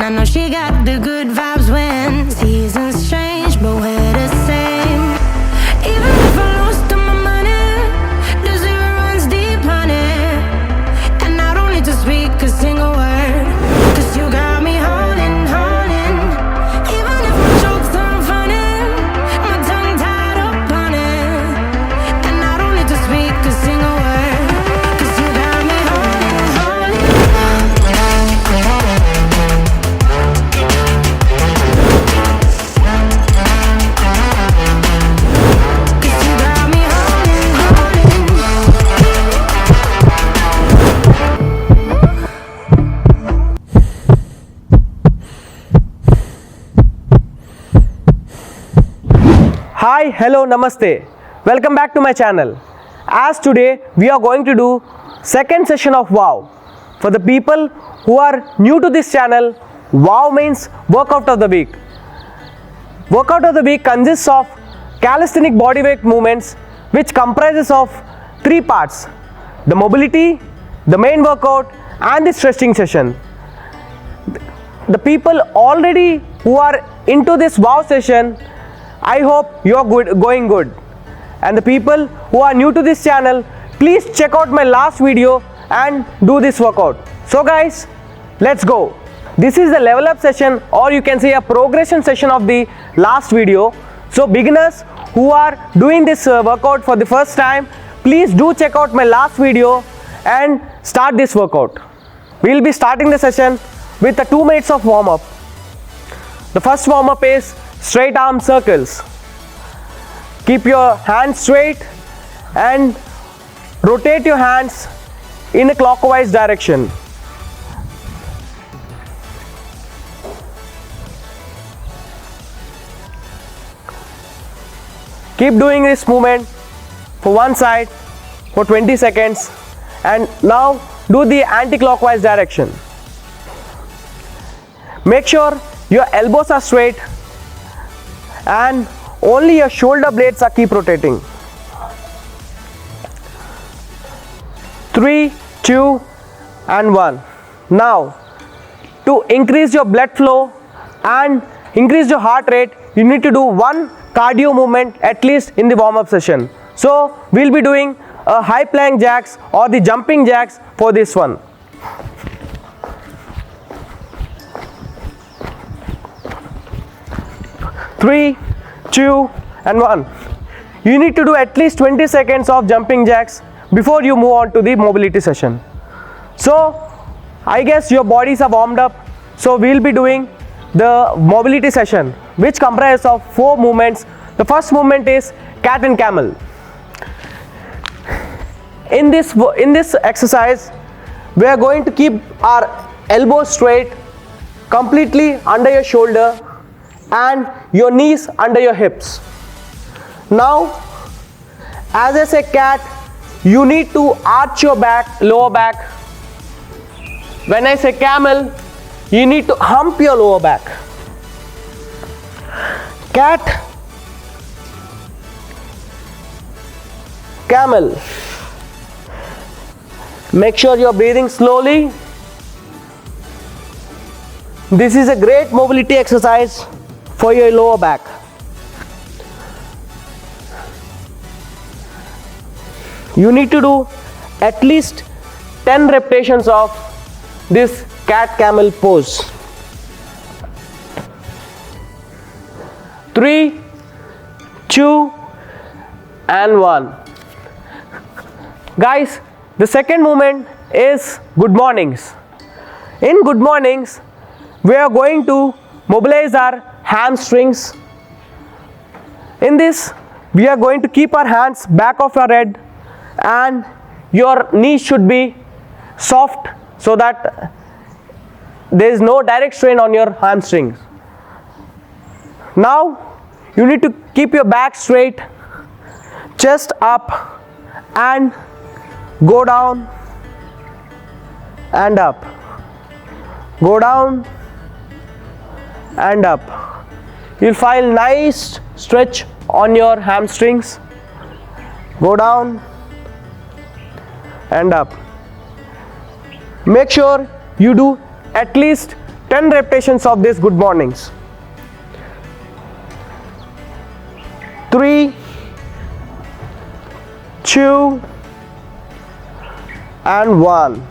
I know she got the good vibes when seasons change, but we're the same. Even if I lost all my money, the zero runs deep, honey. And I don't need to speak a single word, 'cause you got me holding, holding. Even if my jokes aren't funny, my tongue tied up on it. And I don't need to speak a single word, 'cause you got me holding, holding. Hi, hello, namaste. Welcome back to my channel. As today we are going to do second session of WOW. For the people who are new to this channel, WOW means workout of the week. Workout of the week consists of calisthenic bodyweight movements which comprises of three parts: the mobility, the main workout and the stretching session. The people already who are into this WOW session, I hope you are going good. And the people who are new to this channel, please check out my last video and do this workout. So guys, let's go. This is the level up session, or you can say a progression session of the last video. So beginners who are doing this workout for the first time, please do check out my last video and start this workout. We will be starting the session with the 2 minutes of warm up. The first warm up is straight arm circles. Keep your hands straight and rotate your hands in a clockwise direction. Keep doing this movement for one side for 20 seconds, and now do the anti-clockwise direction. Make sure your elbows are straight and only your shoulder blades are keep rotating. 3, 2 and 1. Now to increase your blood flow and increase your heart rate, you need to do one cardio movement at least in the warm-up session. So we'll be doing a high plank jacks or the jumping jacks for this one. Three, 2 and 1. You need to do at least 20 seconds of jumping jacks before you move on to the mobility session. So I guess your bodies are warmed up, so we'll be doing the mobility session, which comprises of 4 movements. The first movement is cat and camel. In this exercise, we are going to keep our elbows straight, completely under your shoulder, and your knees under your hips. Now, as I say cat, you need to arch your back, lower back. When I say camel, you need to hump your lower back. Cat, camel. Make sure you're breathing slowly. This is a great mobility exercise for your lower back. You need to do at least 10 repetitions of this cat camel pose. 3, 2 and 1. Guys, the second movement is good mornings. In good mornings, we are going to mobilize our hamstrings. In this, we are going to keep our hands back of our head, and your knees should be soft so that there is no direct strain on your hamstrings. Now you need to keep your back straight, chest up and go down and up, go down and up. You'll find nice stretch on your hamstrings. Go down and up. Make sure you do at least 10 repetitions of this good mornings. 3, 2 and 1.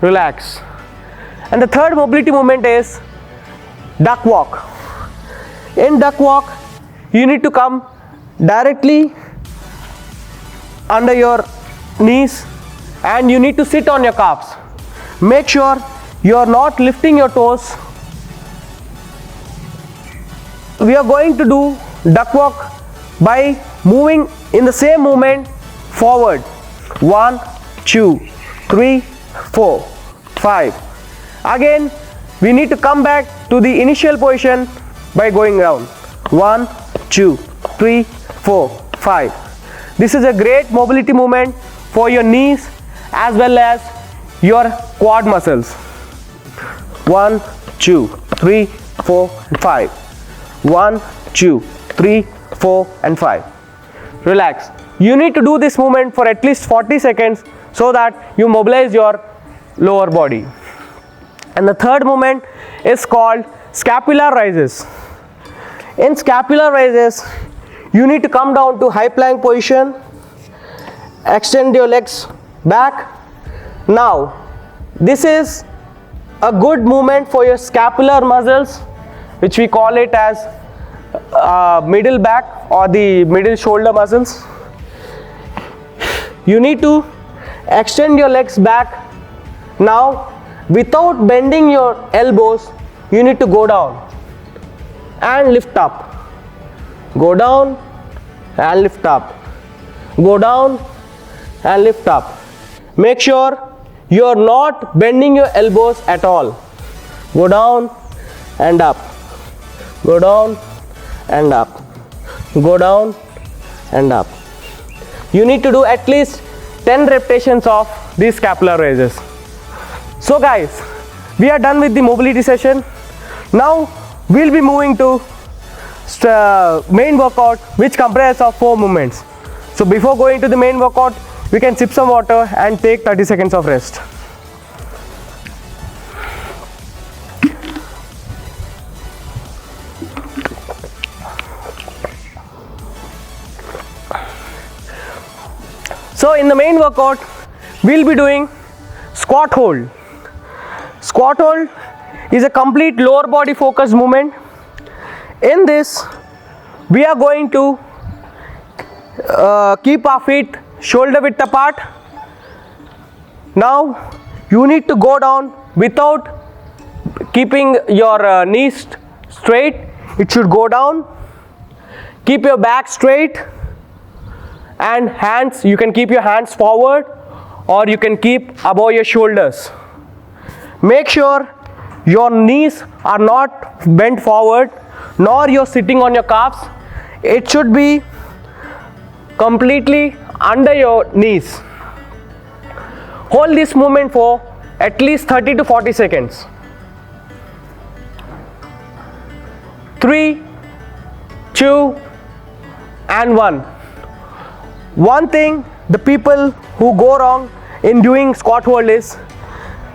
Relax. And the third mobility movement is duck walk. In duck walk, you need to come directly under your knees and you need to sit on your calves. Make sure you are not lifting your toes. We are going to do duck walk by moving in the same movement forward. 1, 2, 3, 4, 5. Again, we need to come back to the initial position by going round. 1, 2, 3, 4, 5. This is a great mobility movement for your knees as well as your quad muscles. 1, 2, 3, 4, 5. 1, 2, 3, 4 and 5. Relax. You need to do this movement for at least 40 seconds so that you mobilize your lower body. And the third movement is called scapular raises. In scapular raises, you need to come down to high plank position, extend your legs back. Now, this is a good movement for your scapular muscles, which we call it as middle back or the middle shoulder muscles. You need to extend your legs back. Now, without bending your elbows, you need to go down and lift up. Go down and lift up. Go down and lift up. Make sure you are not bending your elbows at all. Go down and up. Go down and up. Go down and up. You need to do at least 10 repetitions of these scapular raises. So guys, we are done with the mobility session. Now we'll be moving to main workout, which comprises of 4 movements. So before going to the main workout, we can sip some water and take 30 seconds of rest. So in the main workout, we'll be doing squat hold. Squat hold is a complete lower body focused movement. In this, we are going to keep our feet shoulder width apart. Now, you need to go down without keeping your knees straight. It should go down. Keep your back straight and hands, you can keep your hands forward or you can keep above your shoulders. Make sure your knees are not bent forward nor you're sitting on your calves. It should be completely under your knees. Hold this movement for at least 30 to 40 seconds. 3, 2 and 1. One thing the people who go wrong in doing squat hold is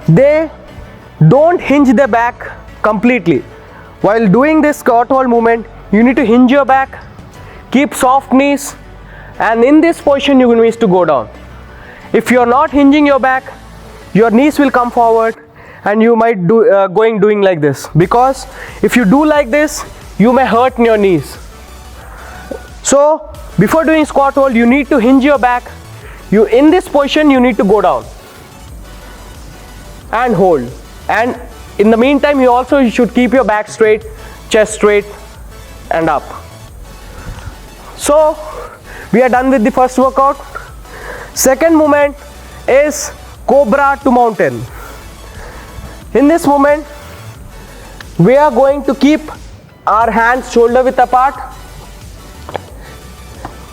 they don't hinge their back completely. While doing this squat hold movement, you need to hinge your back, keep soft knees, and in this position you need to go down. If you are not hinging your back, your knees will come forward and you might doing like this, because if you do like this, you may hurt your knees. So before doing squat hold, you need to hinge your back. In this position you need to go down and hold, and in the meantime you also should keep your back straight, chest straight and up. So we are done with the first workout. Second movement is cobra to mountain. In this movement, we are going to keep our hands shoulder width apart.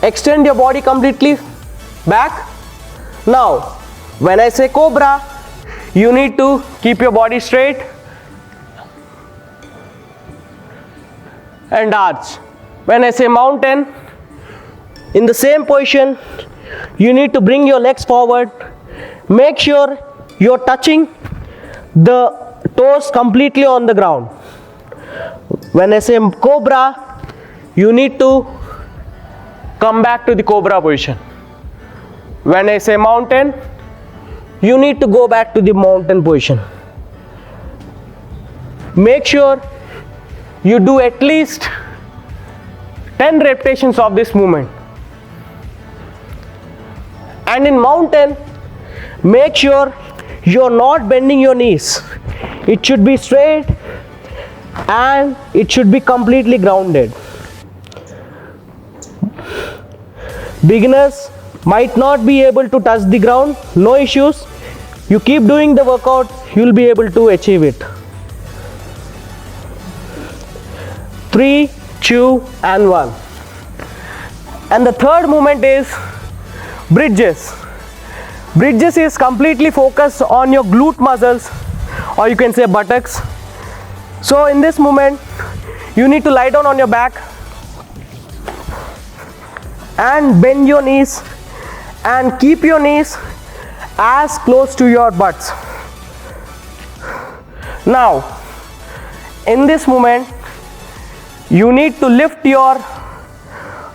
Extend your body completely back. Now, when I say cobra, you need to keep your body straight and arch. When I say mountain, in the same position, you need to bring your legs forward. Make sure you're touching the toes completely on the ground. When I say cobra, you need to come back to the cobra position. When I say mountain, you need to go back to the mountain position. Make sure you do at least 10 repetitions of this movement. And in mountain, make sure you're not bending your knees. It should be straight and it should be completely grounded. Beginners might not be able to touch the ground, no issues. You keep doing the workout, you'll be able to achieve it. 3, 2 and 1. And the third movement is bridges. Bridges is completely focused on your glute muscles, or you can say buttocks. So in this movement, you need to lie down on your back and bend your knees and keep your knees as close to your butts. Now, in this movement, you need to lift your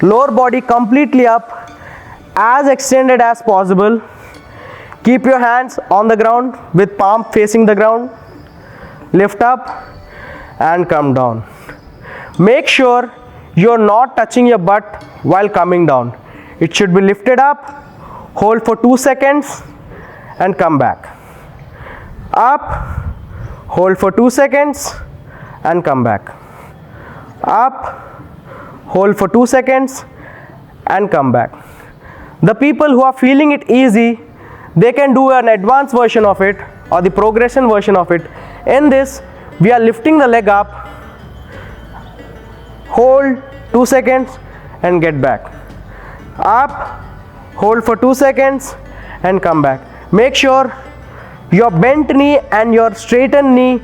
lower body completely up, as extended as possible. Keep your hands on the ground with palm facing the ground. Lift up and come down. Make sure you're not touching your butt while coming down. It should be lifted up, hold for 2 seconds and come back. Up, hold for 2 seconds and come back. Up, hold for 2 seconds and come back. The people who are feeling it easy, they can do an advanced version of it or the progression version of it. In this, we are lifting the leg up, hold 2 seconds and get back. Up, hold for 2 seconds and come back. Make sure your bent knee and your straightened knee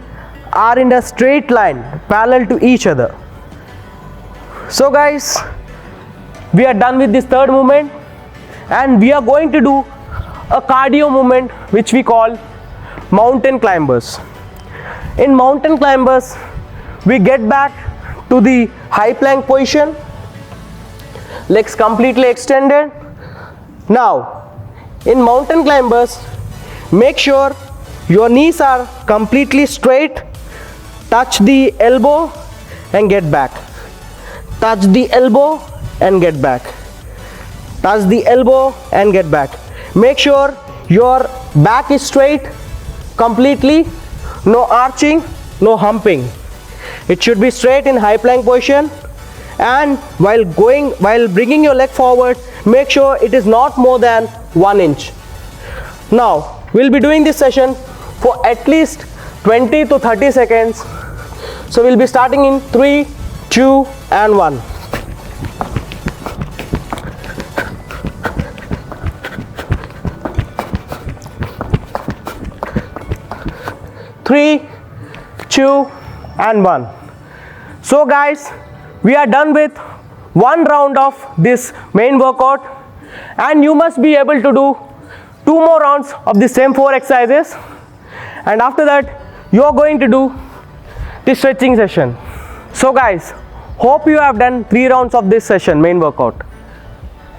are in a straight line parallel to each other. So guys, we are done with this third movement and we are going to do a cardio movement which we call mountain climbers. In mountain climbers, we get back to the high plank position, legs completely extended. Now, in mountain climbers, make sure your knees are completely straight, touch the elbow and get back. Touch the elbow and get back. Touch the elbow and get back. Make sure your back is straight completely, no arching, no humping. It should be straight in high plank position, and while bringing your leg forward, make sure it is not more than 1 inch. Now, we'll be doing this session for at least 20 to 30 seconds. So we'll be starting in 3, 2 and 1. Three, 2 and 1. So guys, we are done with one round of this main workout, and you must be able to do 2 more rounds of the same 4 exercises, and after that you are going to do the stretching session. So guys, hope you have done 3 rounds of this session, main workout.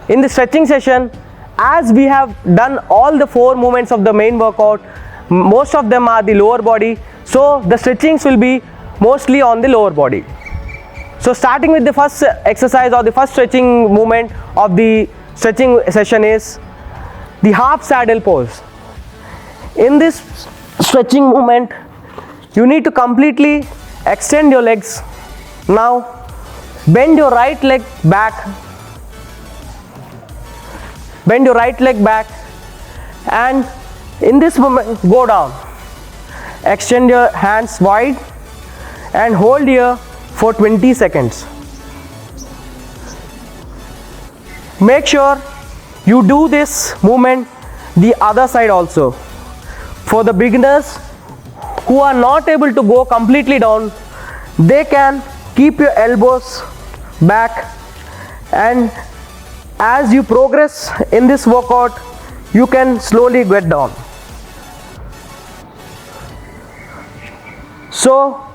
In the stretching session, as we have done all the 4 movements of the main workout, most of them are the lower body, so the stretchings will be mostly on the lower body. So starting with the first exercise or the first stretching movement of the stretching session is the half saddle pose. In this stretching movement, you need to completely extend your legs. Now bend your right leg back. Bend your right leg back, and in this moment go down. Extend your hands wide and hold here for 20 seconds. Make sure you do this movement the other side also. For the beginners who are not able to go completely down, they can keep your elbows back, and as you progress in this workout, you can slowly get down. So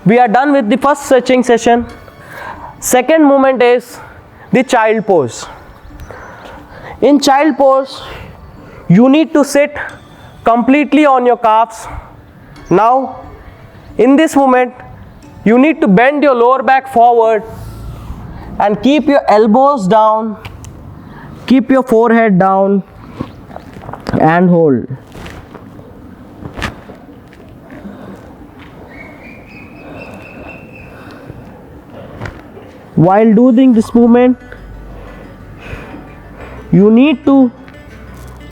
we are done with the first stretching session. Second movement is the child pose. In child pose, you need to sit completely on your calves. Now in this movement, you need to bend your lower back forward and keep your elbows down, keep your forehead down and hold. While doing this movement, you need to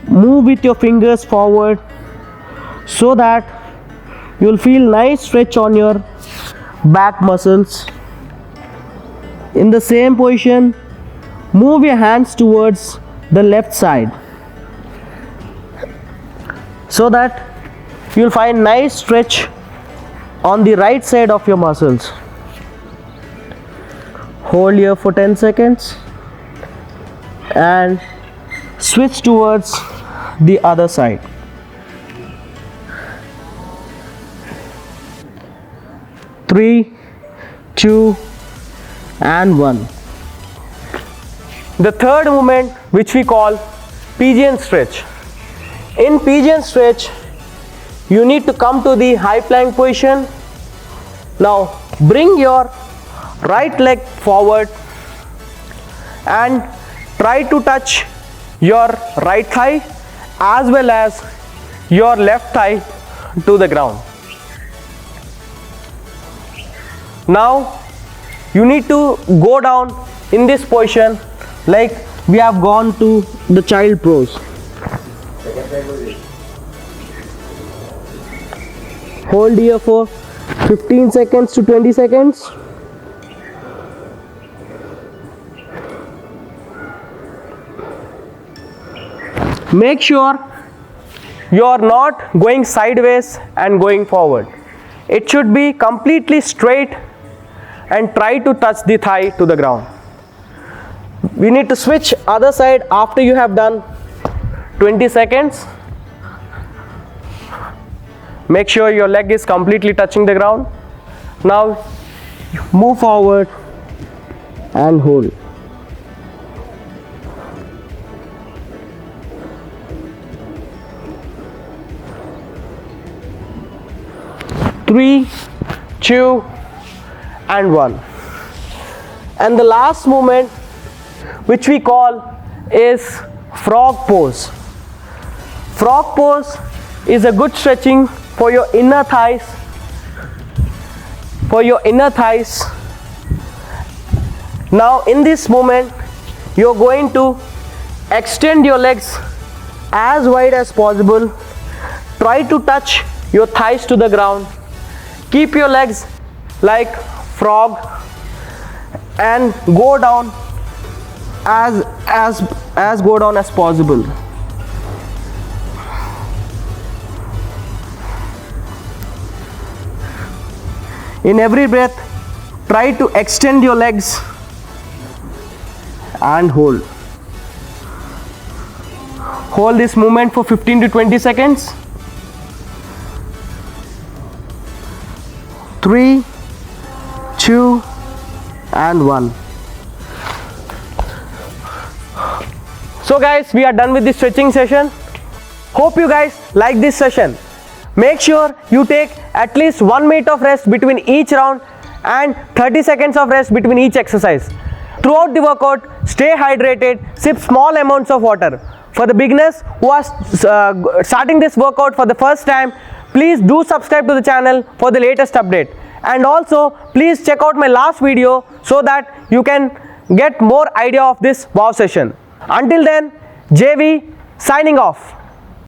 move with your fingers forward so that you will feel nice stretch on your back muscles. In the same position, move your hands towards the left side so that you will find nice stretch on the right side of your muscles. Hold here for 10 seconds and switch towards the other side. Three, two, and 1. The third movement, which we call pigeon stretch. In pigeon stretch, you need to come to the high plank position. Now bring your right leg forward and try to touch your right thigh as well as your left thigh to the ground. Now you need to go down in this position like we have gone to the child pose. Hold here for 15 seconds to 20 seconds. Make sure you are not going sideways and going forward. It should be completely straight and try to touch the thigh to the ground. We need to switch other side after you have done 20 seconds. Make sure your leg is completely touching the ground. Now move forward and hold. Three, 2, and 1. And the last movement, which we call is frog pose. Frog pose is a good stretching for your inner thighs. Now in this movement, you are going to extend your legs as wide as possible. Try to touch your thighs to the ground. Keep your legs like frog and go down as go down as possible. In every breath, try to extend your legs and hold. Hold this movement for 15 to 20 seconds. 3, 2, and 1. So guys, we are done with this stretching session. Hope you guys like this session. Make sure you take at least 1 minute of rest between each round and 30 seconds of rest between each exercise. Throughout the workout, stay hydrated, sip small amounts of water. For the beginners who are starting this workout for the first time, please do subscribe to the channel for the latest update. And also, please check out my last video so that you can get more idea of this wow session. Until then, JV signing off.